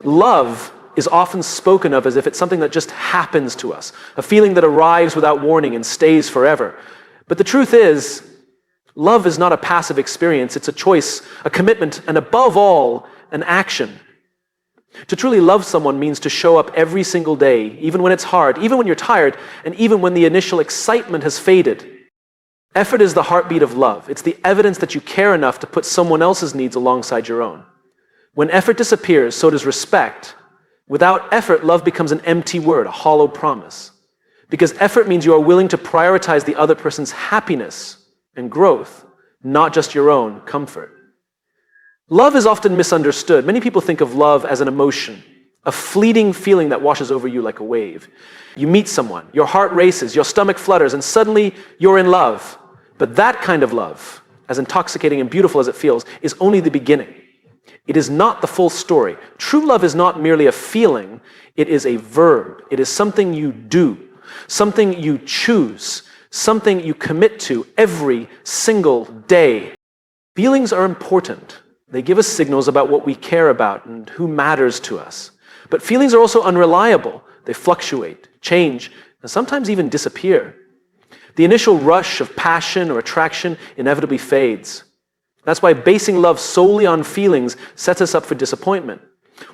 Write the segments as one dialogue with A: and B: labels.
A: Love is often spoken of as if it's something that just happens to us, a feeling that arrives without warning and stays forever. But the truth is, love is not a passive experience. It's a choice, a commitment, and above all, an action. To truly love someone means to show up every single day, even when it's hard, even when you're tired, and even when the initial excitement has faded. Effort is the heartbeat of love. It's the evidence that you care enough to put someone else's needs alongside your own. When effort disappears, so does respect. Without effort, love becomes an empty word, a hollow promise. Because effort means you are willing to prioritize the other person's happiness and growth, not just your own comfort. Love is often misunderstood. Many people think of love as an emotion, a fleeting feeling that washes over you like a wave. You meet someone, your heart races, your stomach flutters, and suddenly you're in love. But that kind of love, as intoxicating and beautiful as it feels, is only the beginning. It is not the full story. True love is not merely a feeling, it is a verb. It is something you do, something you choose, something you commit to every single day. Feelings are important. They give us signals about what we care about and who matters to us. But feelings are also unreliable. They fluctuate, change, and sometimes even disappear. The initial rush of passion or attraction inevitably fades. That's why basing love solely on feelings sets us up for disappointment.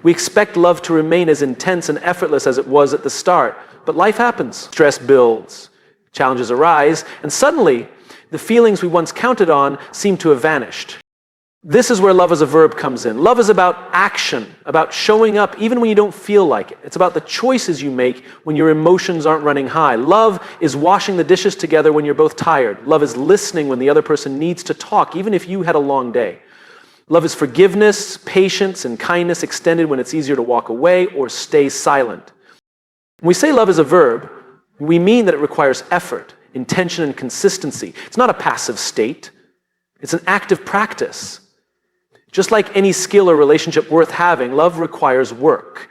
A: We expect love to remain as intense and effortless as it was at the start, but life happens. Stress builds, challenges arise, and suddenly the feelings we once counted on seem to have vanished. This is where love as a verb comes in. Love is about action, about showing up even when you don't feel like it. It's about the choices you make when your emotions aren't running high. Love is washing the dishes together when you're both tired. Love is listening when the other person needs to talk, even if you had a long day. Love is forgiveness, patience, and kindness extended when it's easier to walk away or stay silent. When we say love is a verb, we mean that it requires effort, intention, and consistency. It's not a passive state. It's an active practice. Just like any skill or relationship worth having, love requires work.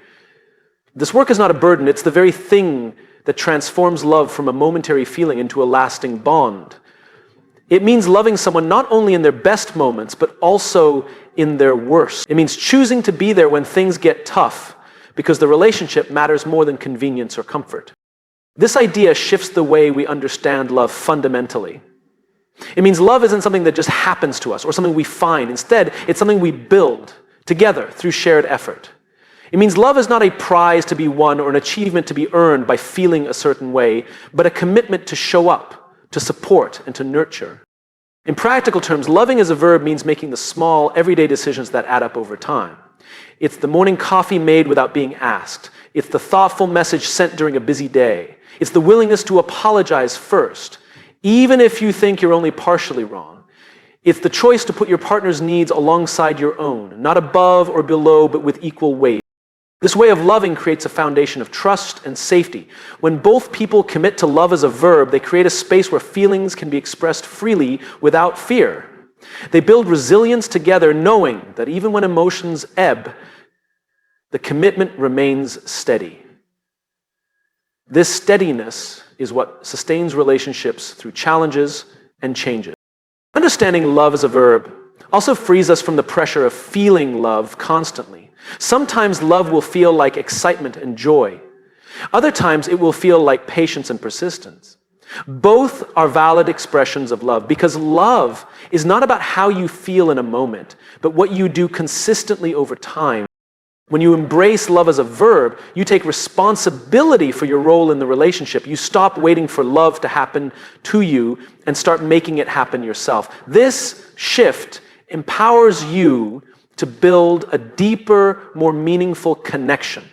A: This work is not a burden, it's the very thing that transforms love from a momentary feeling into a lasting bond. It means loving someone not only in their best moments, but also in their worst. It means choosing to be there when things get tough, because the relationship matters more than convenience or comfort. This idea shifts the way we understand love fundamentally. It means love isn't something that just happens to us or something we find. Instead, it's something we build together through shared effort. It means love is not a prize to be won or an achievement to be earned by feeling a certain way, but a commitment to show up, to support, and to nurture. In practical terms, loving as a verb means making the small, everyday decisions that add up over time. It's the morning coffee made without being asked. It's the thoughtful message sent during a busy day. It's the willingness to apologize first, even if you think you're only partially wrong. It's the choice to put your partner's needs alongside your own, not above or below, but with equal weight. This way of loving creates a foundation of trust and safety. When both people commit to love as a verb, they create a space where feelings can be expressed freely without fear. They build resilience together, knowing that even when emotions ebb, the commitment remains steady. This steadiness is what sustains relationships through challenges and changes. Understanding love as a verb also frees us from the pressure of feeling love constantly. Sometimes love will feel like excitement and joy. Other times it will feel like patience and persistence. Both are valid expressions of love, because love is not about how you feel in a moment, but what you do consistently over time. When you embrace love as a verb, you take responsibility for your role in the relationship. You stop waiting for love to happen to you and start making it happen yourself. This shift empowers you to build a deeper, more meaningful connection.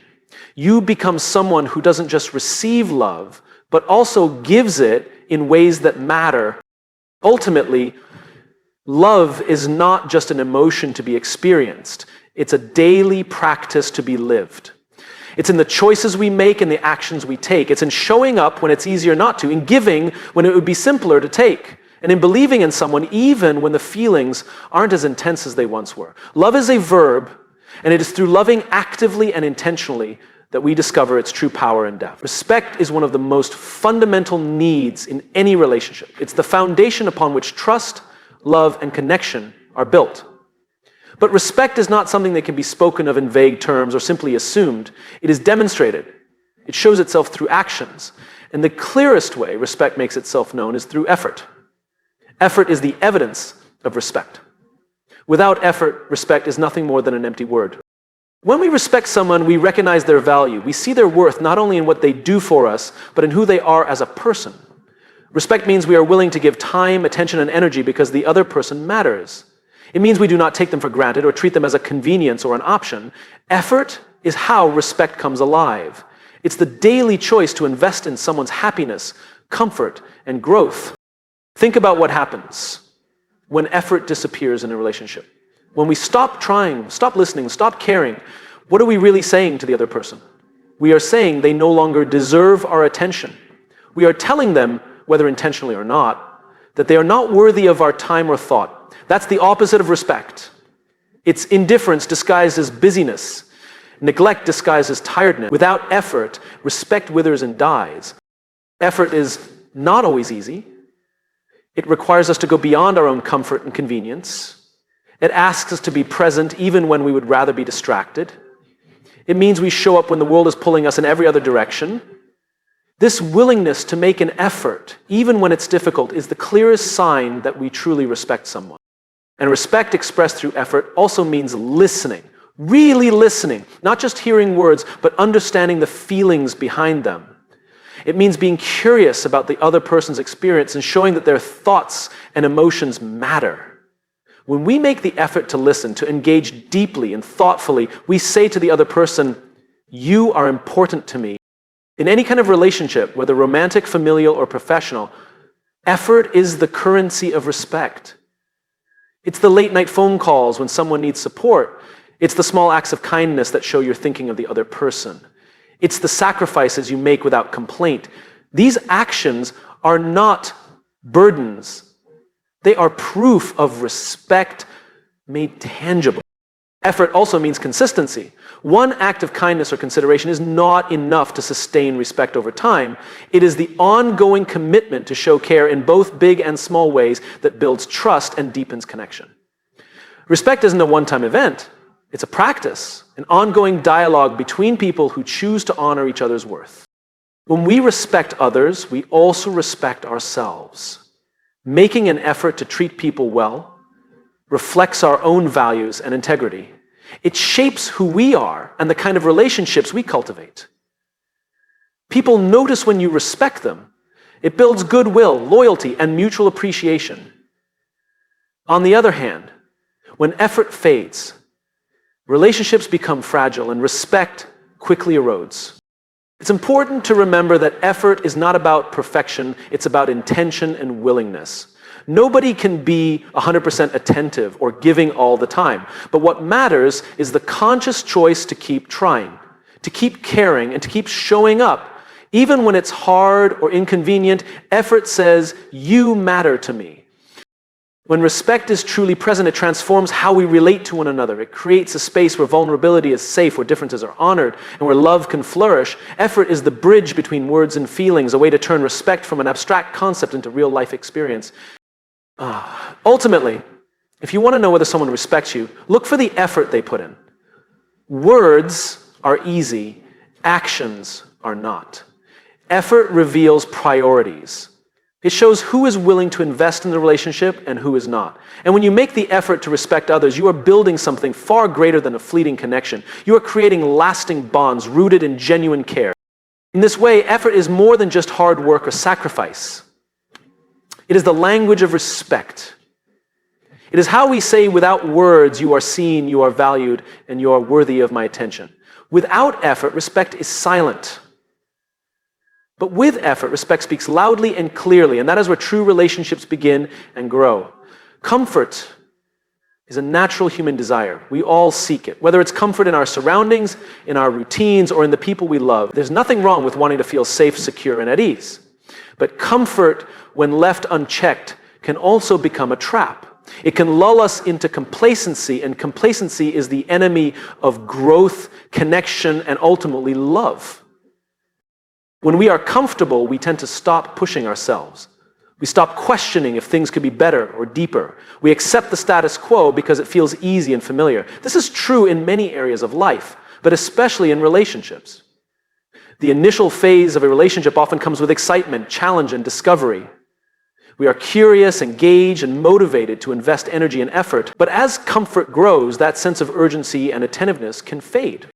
A: You become someone who doesn't just receive love, but also gives it in ways that matter. Ultimately, love is not just an emotion to be experienced. It's a daily practice to be lived. It's in the choices we make and the actions we take. It's in showing up when it's easier not to, in giving when it would be simpler to take, and in believing in someone even when the feelings aren't as intense as they once were. Love is a verb, and it is through loving actively and intentionally that we discover its true power and depth. Respect is one of the most fundamental needs in any relationship. It's the foundation upon which trust, love, and connection are built. But respect is not something that can be spoken of in vague terms or simply assumed. It is demonstrated. It shows itself through actions. And the clearest way respect makes itself known is through effort. Effort is the evidence of respect. Without effort, respect is nothing more than an empty word. When we respect someone, we recognize their value. We see their worth not only in what they do for us, but in who they are as a person. Respect means we are willing to give time, attention, and energy because the other person matters. It means we do not take them for granted or treat them as a convenience or an option. Effort is how respect comes alive. It's the daily choice to invest in someone's happiness, comfort, and growth. Think about what happens when effort disappears in a relationship. When we stop trying, stop listening, stop caring, what are we really saying to the other person? We are saying they no longer deserve our attention. We are telling them, whether intentionally or not, that they are not worthy of our time or thought. That's the opposite of respect. It's indifference disguised as busyness, neglect disguised as tiredness. Without effort, respect withers and dies. Effort is not always easy. It requires us to go beyond our own comfort and convenience. It asks us to be present even when we would rather be distracted. It means we show up when the world is pulling us in every other direction. This willingness to make an effort, even when it's difficult, is the clearest sign that we truly respect someone. And respect expressed through effort also means listening, really listening, not just hearing words, but understanding the feelings behind them. It means being curious about the other person's experience and showing that their thoughts and emotions matter. When we make the effort to listen, to engage deeply and thoughtfully, we say to the other person, "You are important to me." In any kind of relationship, whether romantic, familial, or professional, effort is the currency of respect. It's the late-night phone calls when someone needs support. It's the small acts of kindness that show you're thinking of the other person. It's the sacrifices you make without complaint. These actions are not burdens. They are proof of respect made tangible. Effort also means consistency. One act of kindness or consideration is not enough to sustain respect over time. It is the ongoing commitment to show care in both big and small ways that builds trust and deepens connection. Respect isn't a one-time event. It's a practice, an ongoing dialogue between people who choose to honor each other's worth. When we respect others, we also respect ourselves. Making an effort to treat people well reflects our own values and integrity. It shapes who we are and the kind of relationships we cultivate. People notice when you respect them. It builds goodwill, loyalty, and mutual appreciation. On the other hand, when effort fades, relationships become fragile and respect quickly erodes. It's important to remember that effort is not about perfection, it's about intention and willingness. Nobody can be 100% attentive or giving all the time, but what matters is the conscious choice to keep trying, to keep caring, and to keep showing up. Even when it's hard or inconvenient, effort says, "You matter to me." When respect is truly present, it transforms how we relate to one another. It creates a space where vulnerability is safe, where differences are honored, and where love can flourish. Effort is the bridge between words and feelings, a way to turn respect from an abstract concept into real-life experience. Ultimately, if you want to know whether someone respects you, look for the effort they put in. Words are easy, actions are not. Effort reveals priorities. It shows who is willing to invest in the relationship and who is not. And when you make the effort to respect others, you are building something far greater than a fleeting connection. You are creating lasting bonds rooted in genuine care. In this way, effort is more than just hard work or sacrifice. It is the language of respect. It is how we say without words, "You are seen, you are valued, and you are worthy of my attention." Without effort, respect is silent. But with effort, respect speaks loudly and clearly, and that is where true relationships begin and grow. Comfort is a natural human desire. We all seek it. Whether it's comfort in our surroundings, in our routines, or in the people we love, there's nothing wrong with wanting to feel safe, secure, and at ease. But comfort, when left unchecked, can also become a trap. It can lull us into complacency, and complacency is the enemy of growth, connection, and ultimately love. When we are comfortable, we tend to stop pushing ourselves. We stop questioning if things could be better or deeper. We accept the status quo because it feels easy and familiar. This is true in many areas of life, but especially in relationships. The initial phase of a relationship often comes with excitement, challenge, and discovery. We are curious, engaged, and motivated to invest energy and effort, but as comfort grows, that sense of urgency and attentiveness can fade.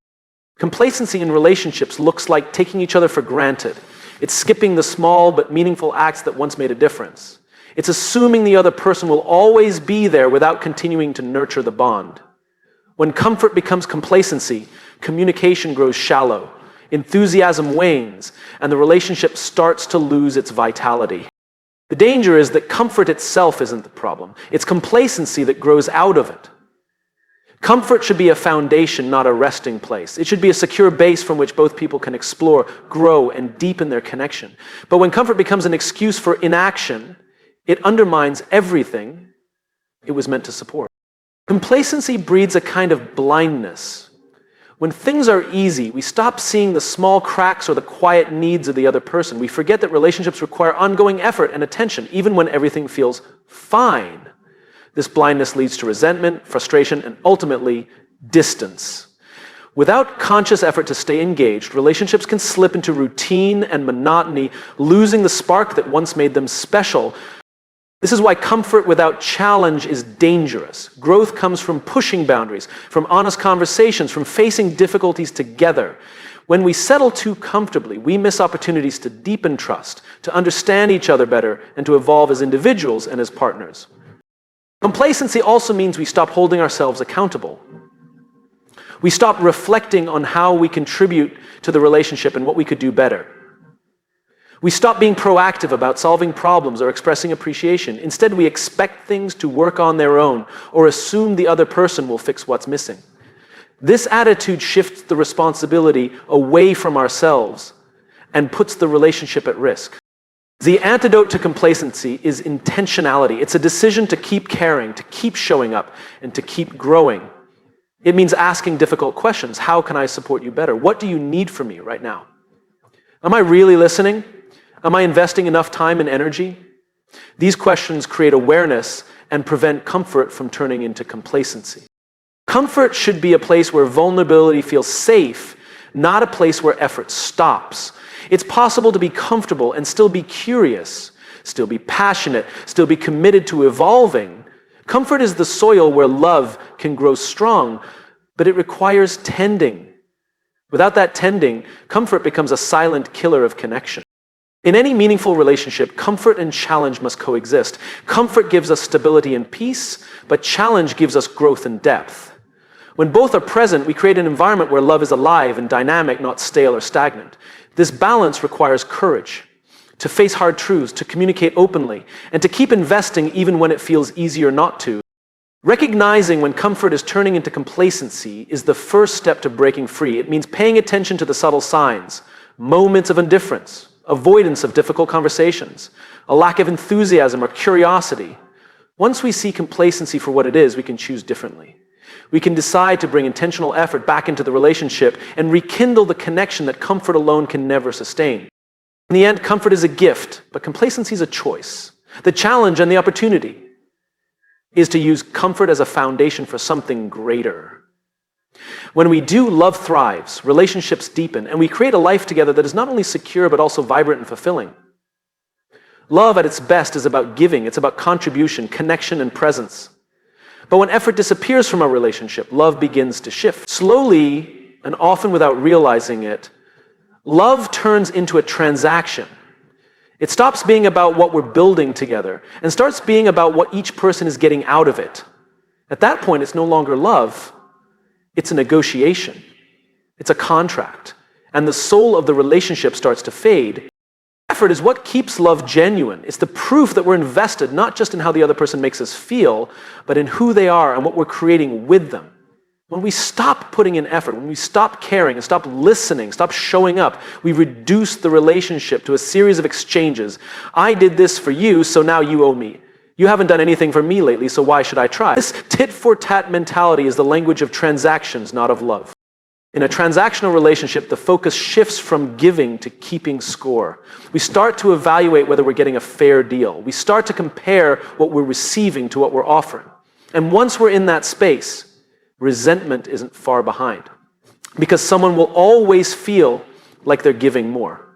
A: Complacency in relationships looks like taking each other for granted. It's skipping the small but meaningful acts that once made a difference. It's assuming the other person will always be there without continuing to nurture the bond. When comfort becomes complacency, communication grows shallow, enthusiasm wanes, and the relationship starts to lose its vitality. The danger is that comfort itself isn't the problem. It's complacency that grows out of it. Comfort should be a foundation, not a resting place. It should be a secure base from which both people can explore, grow, and deepen their connection. But when comfort becomes an excuse for inaction, it undermines everything it was meant to support. Complacency breeds a kind of blindness. When things are easy, we stop seeing the small cracks or the quiet needs of the other person. We forget that relationships require ongoing effort and attention, even when everything feels fine. This blindness leads to resentment, frustration, and ultimately, distance. Without conscious effort to stay engaged, relationships can slip into routine and monotony, losing the spark that once made them special. This is why comfort without challenge is dangerous. Growth comes from pushing boundaries, from honest conversations, from facing difficulties together. When we settle too comfortably, we miss opportunities to deepen trust, to understand each other better, and to evolve as individuals and as partners. Complacency also means we stop holding ourselves accountable. We stop reflecting on how we contribute to the relationship and what we could do better. We stop being proactive about solving problems or expressing appreciation. Instead, we expect things to work on their own or assume the other person will fix what's missing. This attitude shifts the responsibility away from ourselves and puts the relationship at risk. The antidote to complacency is intentionality. It's a decision to keep caring, to keep showing up, and to keep growing. It means asking difficult questions. How can I support you better? What do you need from me right now? Am I really listening? Am I investing enough time and energy? These questions create awareness and prevent comfort from turning into complacency. Comfort should be a place where vulnerability feels safe, not a place where effort stops. It's possible to be comfortable and still be curious, still be passionate, still be committed to evolving. Comfort is the soil where love can grow strong, but it requires tending. Without that tending, comfort becomes a silent killer of connection. In any meaningful relationship, comfort and challenge must coexist. Comfort gives us stability and peace, but challenge gives us growth and depth. When both are present, we create an environment where love is alive and dynamic, not stale or stagnant. This balance requires courage to face hard truths, to communicate openly, and to keep investing even when it feels easier not to. Recognizing when comfort is turning into complacency is the first step to breaking free. It means paying attention to the subtle signs, moments of indifference, avoidance of difficult conversations, a lack of enthusiasm or curiosity. Once we see complacency for what it is, we can choose differently. We can decide to bring intentional effort back into the relationship and rekindle the connection that comfort alone can never sustain. In the end, comfort is a gift, but complacency is a choice. The challenge and the opportunity is to use comfort as a foundation for something greater. When we do, love thrives, relationships deepen, and we create a life together that is not only secure but also vibrant and fulfilling. Love at its best is about giving. It's about contribution, connection, and presence. But when effort disappears from a relationship, love begins to shift. Slowly, and often without realizing it, love turns into a transaction. It stops being about what we're building together and starts being about what each person is getting out of it. At that point, it's no longer love. It's a negotiation. It's a contract. And the soul of the relationship starts to fade. Effort is what keeps love genuine. It's the proof that we're invested not just in how the other person makes us feel, but in who they are and what we're creating with them. When we stop putting in effort, when we stop caring and stop listening, stop showing up, we reduce the relationship to a series of exchanges. I did this for you, so now you owe me. You haven't done anything for me lately, so why should I try? This tit-for-tat mentality is the language of transactions, not of love. In a transactional relationship, the focus shifts from giving to keeping score. We start to evaluate whether we're getting a fair deal. We start to compare what we're receiving to what we're offering. And once we're in that space, resentment isn't far behind. Because someone will always feel like they're giving more.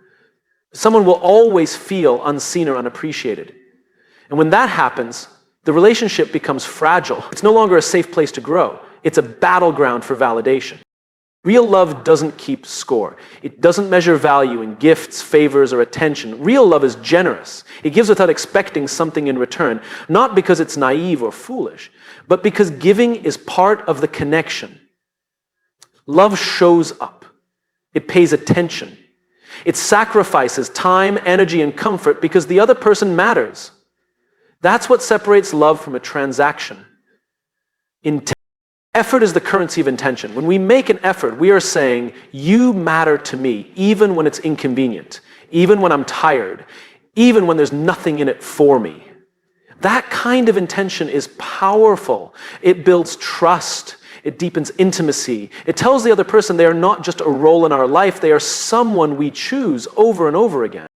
A: Someone will always feel unseen or unappreciated. And when that happens, the relationship becomes fragile. It's no longer a safe place to grow. It's a battleground for validation. Real love doesn't keep score. It doesn't measure value in gifts, favors, or attention. Real love is generous. It gives without expecting something in return, not because it's naive or foolish, but because giving is part of the connection. Love shows up. It pays attention. It sacrifices time, energy, and comfort because the other person matters. That's what separates love from a transaction. Effort is the currency of intention. When we make an effort, we are saying, you matter to me, even when it's inconvenient, even when I'm tired, even when there's nothing in it for me. That kind of intention is powerful. It builds trust. It deepens intimacy. It tells the other person they are not just a role in our life, they are someone we choose over and over again.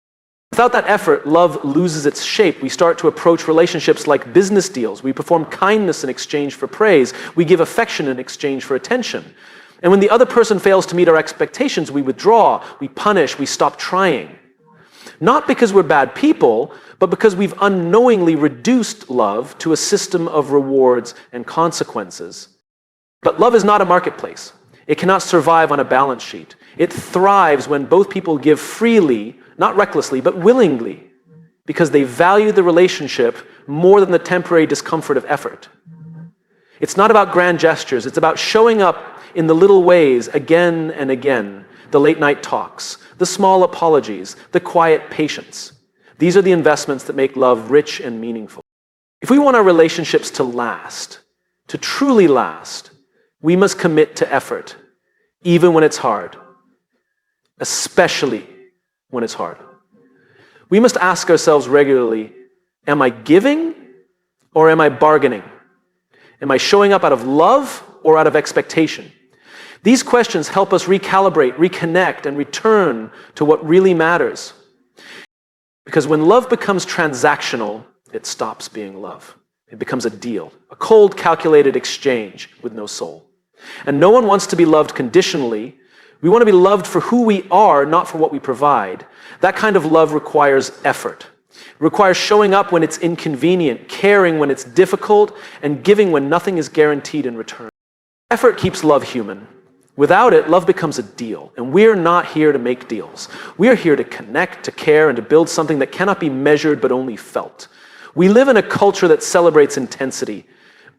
A: Without that effort, love loses its shape. We start to approach relationships like business deals. We perform kindness in exchange for praise. We give affection in exchange for attention. And when the other person fails to meet our expectations, we withdraw, we punish, we stop trying. Not because we're bad people, but because we've unknowingly reduced love to a system of rewards and consequences. But love is not a marketplace. It cannot survive on a balance sheet. It thrives when both people give freely, not recklessly, but willingly, because they value the relationship more than the temporary discomfort of effort. It's not about grand gestures. It's about showing up in the little ways again and again, the late night talks, the small apologies, the quiet patience. These are the investments that make love rich and meaningful. If we want our relationships to last, to truly last, we must commit to effort, even when it's hard, especially when it's hard. We must ask ourselves regularly, am I giving or am I bargaining? Am I showing up out of love or out of expectation? These questions help us recalibrate, reconnect, and return to what really matters. Because when love becomes transactional, it stops being love. It becomes a deal, a cold, calculated exchange with no soul. And no one wants to be loved conditionally. We want to be loved for who we are, not for what we provide. That kind of love requires effort. It requires showing up when it's inconvenient, caring when it's difficult, and giving when nothing is guaranteed in return. Effort keeps love human. Without it, love becomes a deal. And we're not here to make deals. We're here to connect, to care, and to build something that cannot be measured but only felt. We live in a culture that celebrates intensity.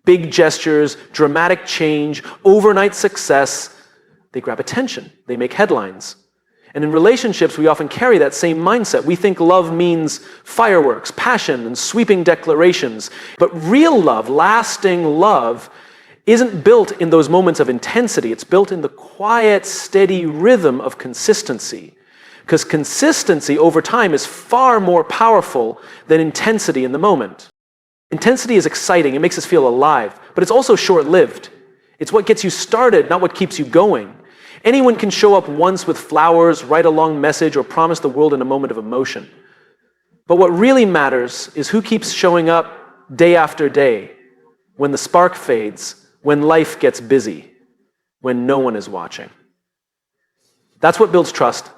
A: Big gestures, dramatic change, overnight success. They grab attention. They make headlines. And in relationships, we often carry that same mindset. We think love means fireworks, passion, and sweeping declarations. But real love, lasting love, isn't built in those moments of intensity. It's built in the quiet, steady rhythm of consistency. Because consistency over time is far more powerful than intensity in the moment. Intensity is exciting. It makes us feel alive. But it's also short-lived. It's what gets you started, not what keeps you going. Anyone can show up once with flowers, write a long message, or promise the world in a moment of emotion. But what really matters is who keeps showing up day after day, when the spark fades, when life gets busy, when no one is watching. That's what builds trust.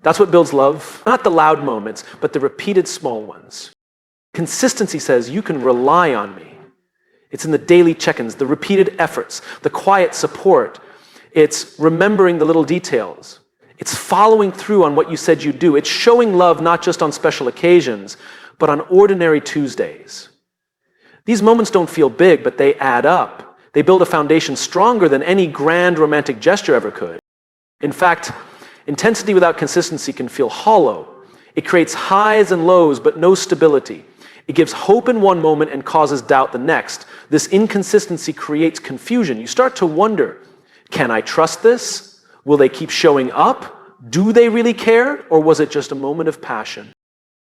A: That's what builds love. Not the loud moments, but the repeated small ones. Consistency says you can rely on me. It's in the daily check-ins, the repeated efforts, the quiet support. It's remembering the little details. It's following through on what you said you'd do. It's showing love not just on special occasions, but on ordinary Tuesdays. These moments don't feel big, but they add up. They build a foundation stronger than any grand romantic gesture ever could. In fact, intensity without consistency can feel hollow. It creates highs and lows, but no stability. It gives hope in one moment and causes doubt the next. This inconsistency creates confusion. You start to wonder, can I trust this? Will they keep showing up? Do they really care? Or was it just a moment of passion?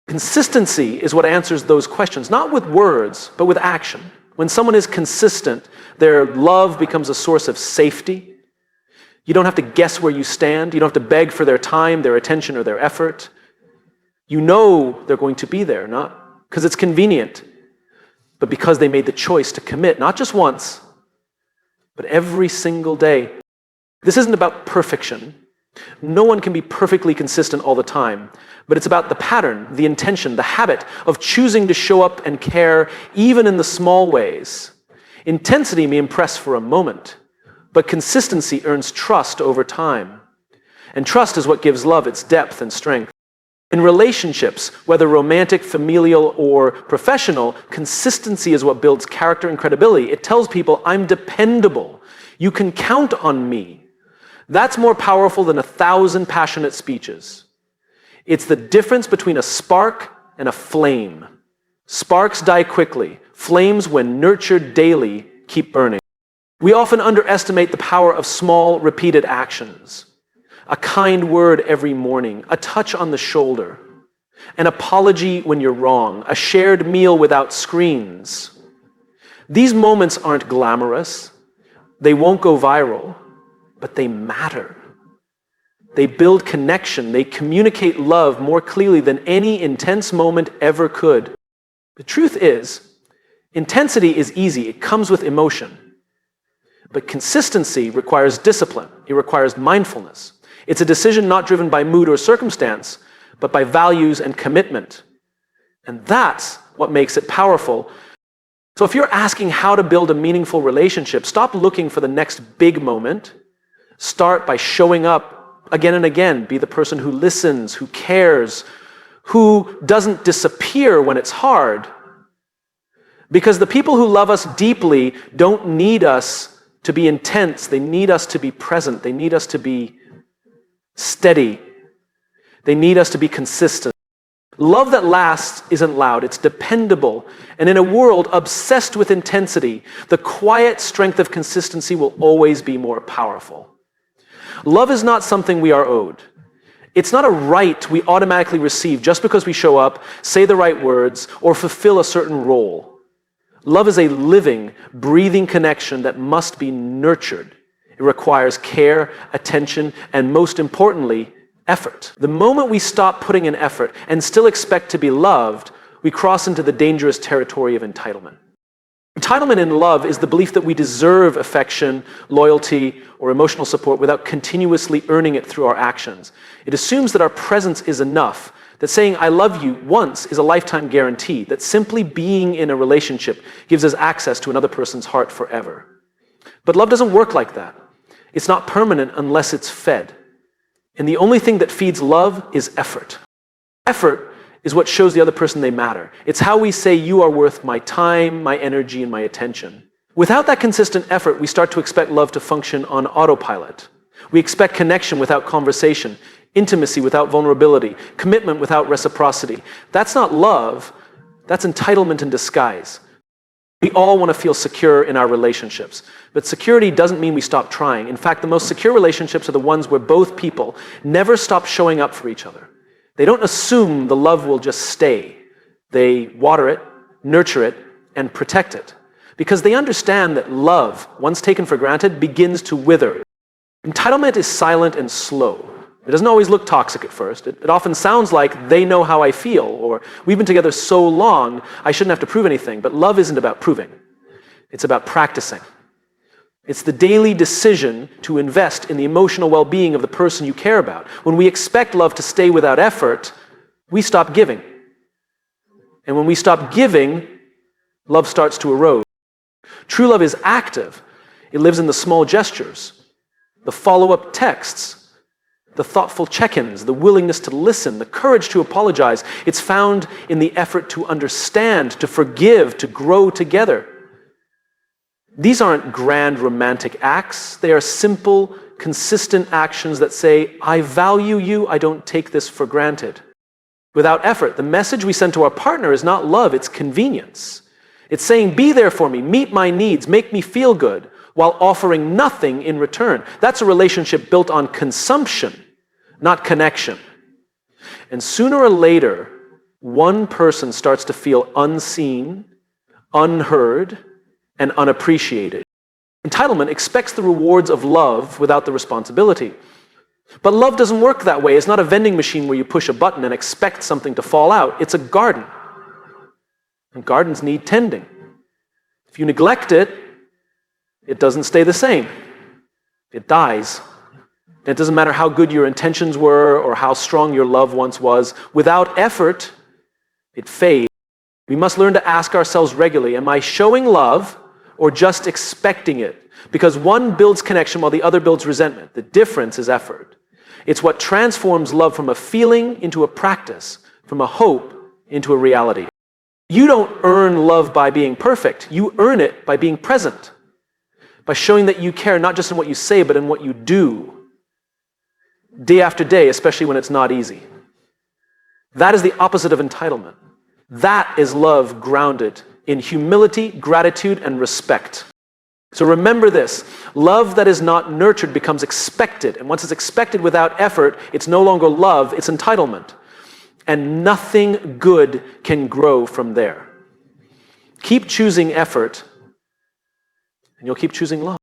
A: Consistency is what answers those questions, not with words, but with action. When someone is consistent, their love becomes a source of safety. You don't have to guess where you stand. You don't have to beg for their time, their attention, or their effort. You know they're going to be there, not because it's convenient, but because they made the choice to commit, not just once, but every single day. This isn't about perfection. No one can be perfectly consistent all the time, but it's about the pattern, the intention, the habit of choosing to show up and care even in the small ways. Intensity may impress for a moment, but consistency earns trust over time. And trust is what gives love its depth and strength. In relationships, whether romantic, familial, or professional, consistency is what builds character and credibility. It tells people, I'm dependable. You can count on me. That's more powerful than 1,000 passionate speeches. It's the difference between a spark and a flame. Sparks die quickly. Flames, when nurtured daily, keep burning. We often underestimate the power of small, repeated actions. A kind word every morning, a touch on the shoulder, an apology when you're wrong, a shared meal without screens. These moments aren't glamorous. They won't go viral, but they matter. They build connection. They communicate love more clearly than any intense moment ever could. The truth is, intensity is easy. It comes with emotion. But consistency requires discipline. It requires mindfulness. It's a decision not driven by mood or circumstance, but by values and commitment. And that's what makes it powerful. So if you're asking how to build a meaningful relationship, stop looking for the next big moment. Start by showing up again and again. Be the person who listens, who cares, who doesn't disappear when it's hard. Because the people who love us deeply don't need us to be intense. They need us to be present. They need us to be steady. They need us to be consistent. Love that lasts isn't loud, it's dependable. And in a world obsessed with intensity, the quiet strength of consistency will always be more powerful. Love is not something we are owed. It's not a right we automatically receive just because we show up, say the right words, or fulfill a certain role. Love is a living, breathing connection that must be nurtured. It requires care, attention, and most importantly, effort. The moment we stop putting in effort and still expect to be loved, we cross into the dangerous territory of entitlement. Entitlement in love is the belief that we deserve affection, loyalty, or emotional support without continuously earning it through our actions. It assumes that our presence is enough, that saying I love you once is a lifetime guarantee, that simply being in a relationship gives us access to another person's heart forever. But love doesn't work like that. It's not permanent unless it's fed. And the only thing that feeds love is effort. Effort is what shows the other person they matter. It's how we say you are worth my time, my energy, and my attention. Without that consistent effort, we start to expect love to function on autopilot. We expect connection without conversation, intimacy without vulnerability, commitment without reciprocity. That's not love, that's entitlement in disguise. We all want to feel secure in our relationships, but security doesn't mean we stop trying. In fact, the most secure relationships are the ones where both people never stop showing up for each other. They don't assume the love will just stay. They water it, nurture it, and protect it. Because they understand that love, once taken for granted, begins to wither. Entitlement is silent and slow. It doesn't always look toxic at first. It often sounds like they know how I feel, or we've been together so long, I shouldn't have to prove anything. But love isn't about proving. It's about practicing. It's the daily decision to invest in the emotional well-being of the person you care about. When we expect love to stay without effort, we stop giving. And when we stop giving, love starts to erode. True love is active. It lives in the small gestures, the follow-up texts, the thoughtful check-ins, the willingness to listen, the courage to apologize. It's found in the effort to understand, to forgive, to grow together. These aren't grand romantic acts. They are simple, consistent actions that say, I value you, I don't take this for granted. Without effort, the message we send to our partner is not love, it's convenience. It's saying, be there for me, meet my needs, make me feel good, while offering nothing in return. That's a relationship built on consumption, not connection. And sooner or later, one person starts to feel unseen, unheard, and unappreciated. Entitlement expects the rewards of love without the responsibility. But love doesn't work that way. It's not a vending machine where you push a button and expect something to fall out. It's a garden. And gardens need tending. If you neglect it, it doesn't stay the same. It dies. And it doesn't matter how good your intentions were or how strong your love once was. Without effort, it fades. We must learn to ask ourselves regularly, am I showing love or just expecting it? Because one builds connection while the other builds resentment. The difference is effort. It's what transforms love from a feeling into a practice, from a hope into a reality. You don't earn love by being perfect. You earn it by being present, by showing that you care not just in what you say, but in what you do, day after day, especially when it's not easy. That is the opposite of entitlement. That is love grounded in humility, gratitude, and respect. So remember this, love that is not nurtured becomes expected. And once it's expected without effort, it's no longer love, it's entitlement. And nothing good can grow from there. Keep choosing effort, and you'll keep choosing love.